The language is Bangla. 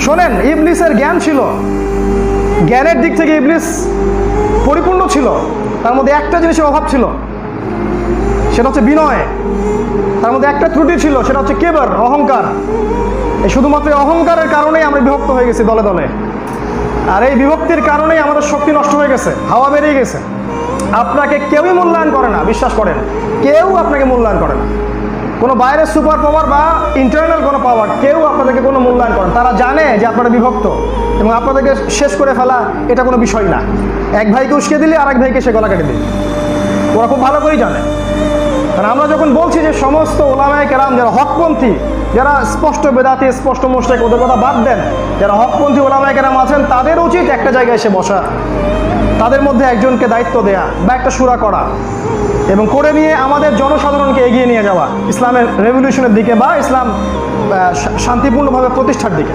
শোনেন, ইবলিসের জ্ঞান ছিল, জ্ঞানের দিক থেকে ইবলিস পরিপূর্ণ ছিল। তার মধ্যে একটা জিনিসের অভাব ছিল, সেটা হচ্ছে বিনয়। তার মধ্যে একটা ত্রুটি ছিল, সেটা হচ্ছে কিবর, অহংকার। এই শুধুমাত্র অহংকারের কারণেই আমরা বিভক্ত হয়ে গেছি দলে দলে। আর এই বিভক্তির কারণেই আমাদের শক্তি নষ্ট হয়ে গেছে, হাওয়া বেরিয়ে গেছে। আপনাকে কেউই মূল্যায়ন করে না, বিশ্বাস করেন, কেউ আপনাকে মূল্যায়ন করে না। কোনো বাইরের সুপার পাওয়ার বা ইন্টারনাল কোনো পাওয়ার, কেউ আপনাদেরকে কোনো মূল্যায়ন করে না। তারা জানে যে আপনারা বিভক্ত, এবং আপনাদেরকে শেষ করে ফেলা এটা কোনো বিষয় না। এক ভাইকে উস্কে দিলে আর এক ভাইকে সে গলা কেটে দিলে, ওরা খুব ভালো করেই জানে। কারণ আমরা যখন বলছি যে সমস্ত ওলামায়ে কেরাম যারা হকপন্থী, যারা স্পষ্ট বেদাতি, স্পষ্ট মোশরিক, ওদের কথা বাদ দেন, যারা হকপন্থী ওলামায়ে কেরাম আছেন, তাদের উচিত একটা জায়গায় এসে বসা, তাদের মধ্যে একজনকে দায়িত্ব দেয়া বা একটা শুরা করা, এবং করে নিয়ে আমাদের জনসাধারণকে এগিয়ে নিয়ে যাওয়া ইসলামের রেভলিউশনের দিকে বা ইসলাম শান্তিপূর্ণভাবে প্রতিষ্ঠার দিকে।